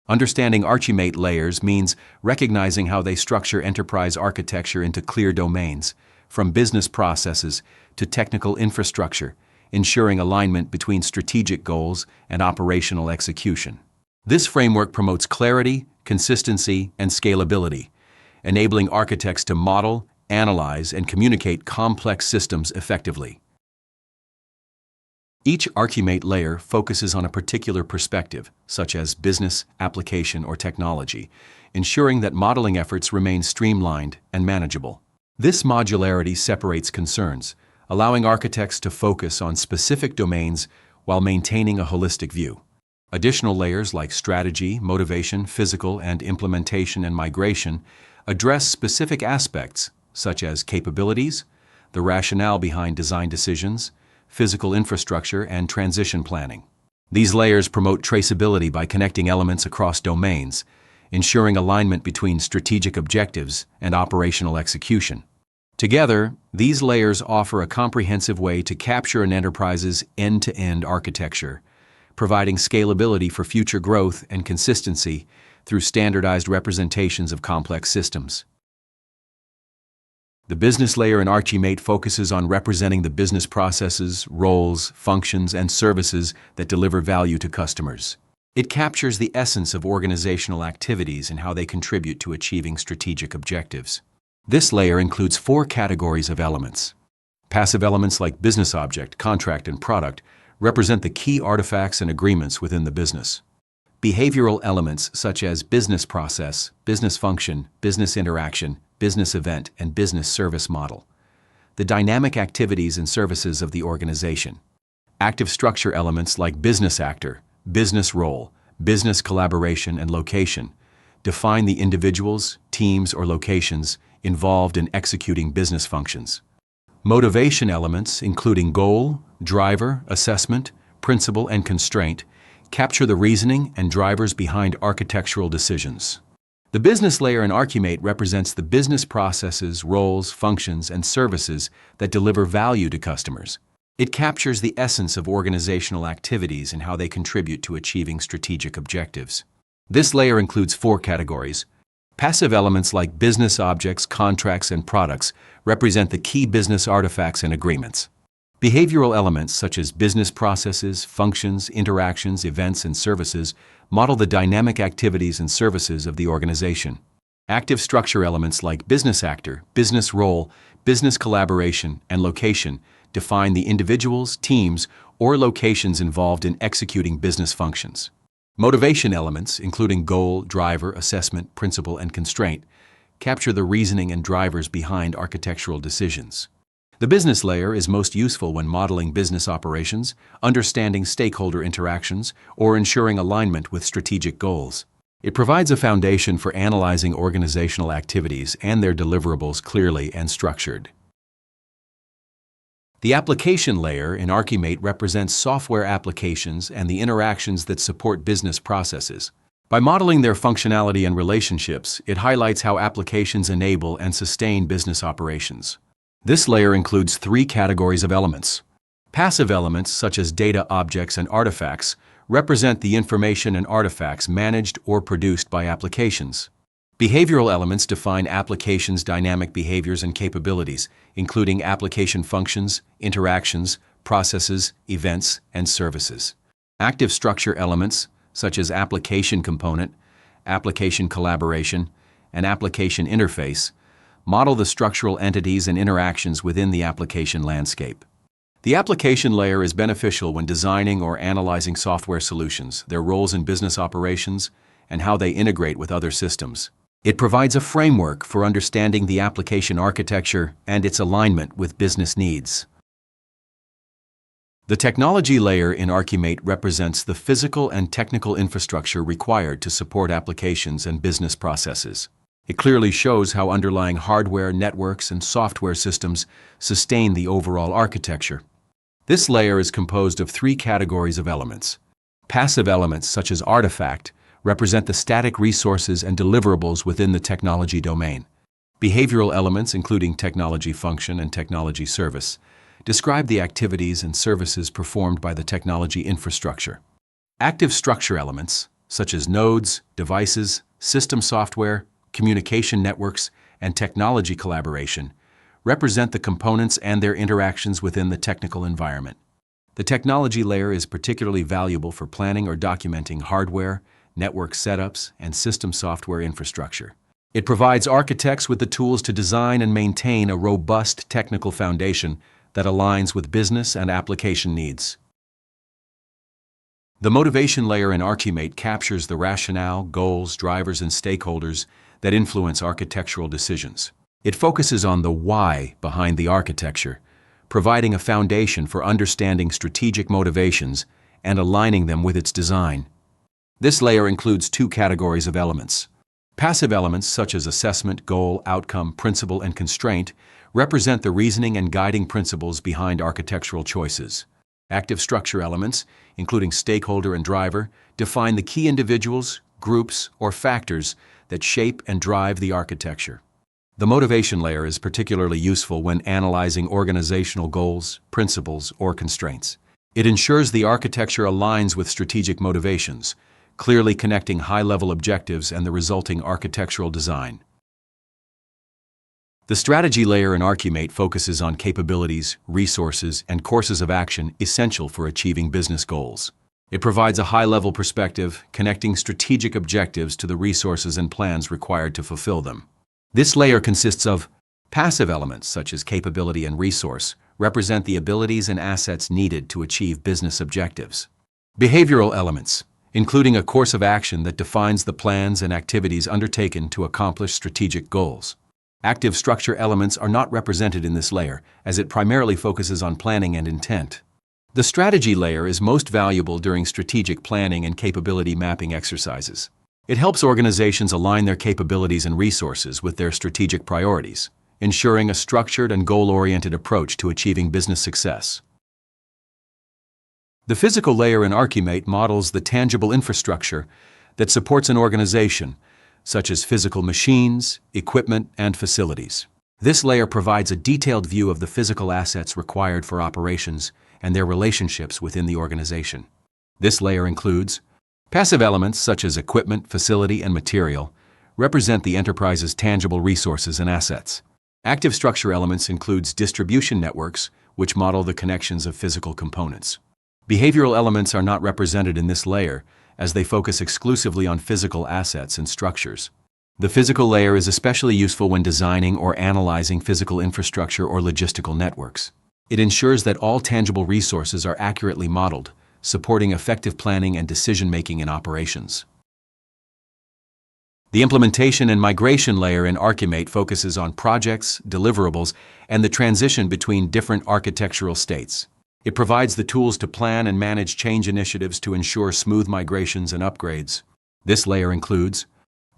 Understanding Archimate layers means recognizing how they structure enterprise architecture into clear domains, from business processes to technical infrastructure, ensuring alignment between strategic goals and operational execution. This framework promotes clarity, consistency, and scalability, enabling architects to model, analyze, and communicate complex systems effectively. Each Archimate layer focuses on a particular perspective, such as business, application, or technology, ensuring that modeling efforts remain streamlined and manageable. This modularity separates concerns, allowing architects to focus on specific domains while maintaining a holistic view. Additional layers like strategy, motivation, physical, and implementation and migration address specific aspects such as capabilities, the rationale behind design decisions, physical infrastructure, and transition planning. These layers promote traceability by connecting elements across domains, ensuring alignment between strategic objectives and operational execution. Together, these layers offer a comprehensive way to capture an enterprise's end-to-end architecture, providing scalability for future growth and consistency through standardized representations of complex systems. The business layer in Archimate focuses on representing the business processes, roles, functions, and services that deliver value to customers. It captures the essence of organizational activities and how they contribute to achieving strategic objectives. This layer includes 4 categories of elements. Passive elements like business object, contract, and product represent the key artifacts and agreements within the business. Behavioral elements such as business process, business function, business interaction, business event, and business service model. The dynamic activities and services of the organization. Active structure elements like business actor, business role, business collaboration, and location define the individuals, teams, or locations involved in executing business functions. Motivation elements, including goal, driver, assessment, principle, and constraint, capture the reasoning and drivers behind architectural decisions. The business layer in Archimate represents the business processes, roles, functions, and services that deliver value to customers. It captures the essence of organizational activities and how they contribute to achieving strategic objectives. This layer includes 4 categories. Passive elements like business objects, contracts, and products represent the key business artifacts and agreements. Behavioral elements such as business processes, functions, interactions, events, and services model the dynamic activities and services of the organization. Active structure elements like business actor, business role, business collaboration, and location define the individuals, teams, or locations involved in executing business functions. Motivation elements, including goal, driver, assessment, principle, and constraint, capture the reasoning and drivers behind architectural decisions. The business layer is most useful when modeling business operations, understanding stakeholder interactions, or ensuring alignment with strategic goals. It provides a foundation for analyzing organizational activities and their deliverables clearly and structured. The application layer in Archimate represents software applications and the interactions that support business processes. By modeling their functionality and relationships, it highlights how applications enable and sustain business operations. This layer includes 3 categories of elements. Passive elements, such as data objects and artifacts, represent the information and artifacts managed or produced by applications. Behavioral elements define applications' dynamic behaviors and capabilities, including application functions, interactions, processes, events, and services. Active structure elements, such as application component, application collaboration, and application interface, model the structural entities and interactions within the application landscape. The application layer is beneficial when designing or analyzing software solutions, their roles in business operations, and how they integrate with other systems. It provides a framework for understanding the application architecture and its alignment with business needs. The technology layer in Archimate represents the physical and technical infrastructure required to support applications and business processes. It clearly shows how underlying hardware, networks, and software systems sustain the overall architecture. This layer is composed of 3 categories of elements. Passive elements, such as artifact, represent the static resources and deliverables within the technology domain. Behavioral elements, including technology function and technology service, describe the activities and services performed by the technology infrastructure. Active structure elements, such as nodes, devices, system software, communication networks, and technology collaboration, represent the components and their interactions within the technical environment. The technology layer is particularly valuable for planning or documenting hardware, network setups, and system software infrastructure. It provides architects with the tools to design and maintain a robust technical foundation that aligns with business and application needs. The motivation layer in Archimate captures the rationale, goals, drivers, and stakeholders that influence architectural decisions. It focuses on the why behind the architecture, providing a foundation for understanding strategic motivations and aligning them with its design. This layer includes two categories of elements. Passive elements such as assessment, goal, outcome, principle, and constraint represent the reasoning and guiding principles behind architectural choices. Active structure elements, including stakeholder and driver, define the key individuals, groups, or factors that shape and drive the architecture. The motivation layer is particularly useful when analyzing organizational goals, principles, or constraints. It ensures the architecture aligns with strategic motivations, clearly connecting high-level objectives and the resulting architectural design. The strategy layer in Archimate focuses on capabilities, resources, and courses of action essential for achieving business goals. It provides a high-level perspective, connecting strategic objectives to the resources and plans required to fulfill them. This layer consists of passive elements such as capability and resource, represent the abilities and assets needed to achieve business objectives. Behavioral elements, including a course of action that defines the plans and activities undertaken to accomplish strategic goals. Active structure elements are not represented in this layer, as it primarily focuses on planning and intent. The strategy layer is most valuable during strategic planning and capability mapping exercises. It helps organizations align their capabilities and resources with their strategic priorities, ensuring a structured and goal-oriented approach to achieving business success. The physical layer in Archimate models the tangible infrastructure that supports an organization, such as physical machines, equipment, and facilities. This layer provides a detailed view of the physical assets required for operations and their relationships within the organization. This layer includes passive elements such as equipment, facility, and material, represent the enterprise's tangible resources and assets. Active structure elements includes distribution networks, which model the connections of physical components. Behavioral elements are not represented in this layer, as they focus exclusively on physical assets and structures. The physical layer is especially useful when designing or analyzing physical infrastructure or logistical networks. It ensures that all tangible resources are accurately modeled, supporting effective planning and decision-making in operations. The implementation and migration layer in Archimate focuses on projects, deliverables, and the transition between different architectural states. It provides the tools to plan and manage change initiatives to ensure smooth migrations and upgrades. This layer includes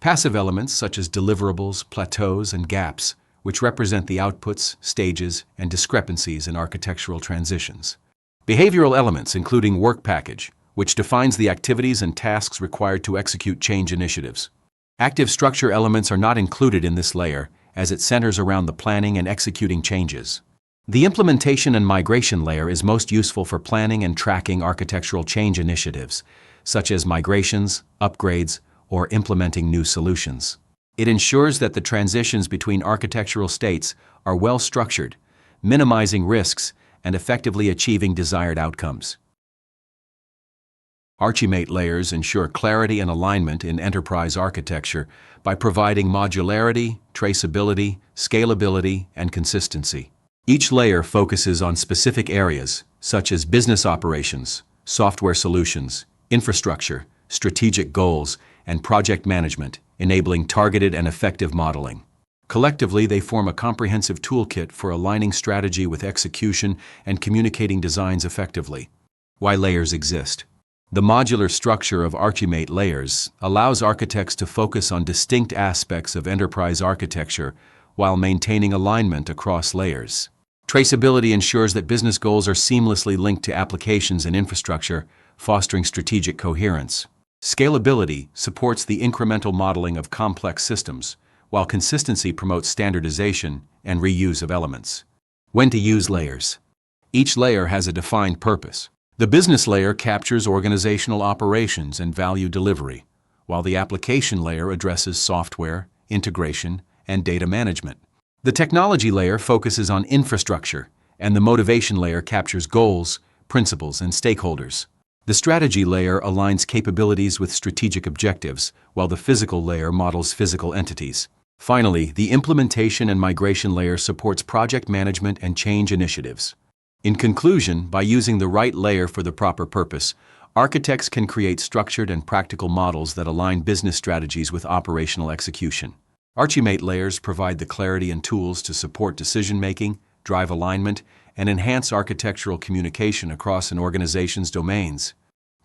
passive elements such as deliverables, plateaus, and gaps, which represent the outputs, stages, and discrepancies in architectural transitions. Behavioral elements including work package, which defines the activities and tasks required to execute change initiatives. Active structure elements are not included in this layer, as it centers around the planning and executing changes. The implementation and migration layer is most useful for planning and tracking architectural change initiatives, such as migrations, upgrades, or implementing new solutions. It ensures that the transitions between architectural states are well structured, minimizing risks and effectively achieving desired outcomes. Archimate layers ensure clarity and alignment in enterprise architecture by providing modularity, traceability, scalability, and consistency. Each layer focuses on specific areas, such as business operations, software solutions, infrastructure, strategic goals, and project management, enabling targeted and effective modeling. Collectively, they form a comprehensive toolkit for aligning strategy with execution and communicating designs effectively. Why layers exist? The modular structure of Archimate layers allows architects to focus on distinct aspects of enterprise architecture while maintaining alignment across layers. Traceability ensures that business goals are seamlessly linked to applications and infrastructure, fostering strategic coherence. Scalability supports the incremental modeling of complex systems, while consistency promotes standardization and reuse of elements. When to use layers? Each layer has a defined purpose. The business layer captures organizational operations and value delivery, while the application layer addresses software, integration, and data management. The technology layer focuses on infrastructure, and the motivation layer captures goals, principles, and stakeholders. The strategy layer aligns capabilities with strategic objectives, while the physical layer models physical entities. Finally, the implementation and migration layer supports project management and change initiatives. In conclusion, by using the right layer for the proper purpose, architects can create structured and practical models that align business strategies with operational execution. Archimate layers provide the clarity and tools to support decision-making, drive alignment, and enhance architectural communication across an organization's domains.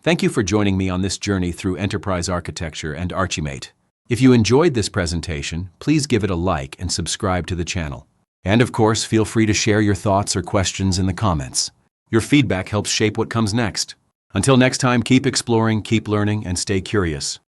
Thank you for joining me on this journey through enterprise architecture and Archimate. If you enjoyed this presentation, please give it a like and subscribe to the channel. And of course, feel free to share your thoughts or questions in the comments. Your feedback helps shape what comes next. Until next time, keep exploring, keep learning, and stay curious.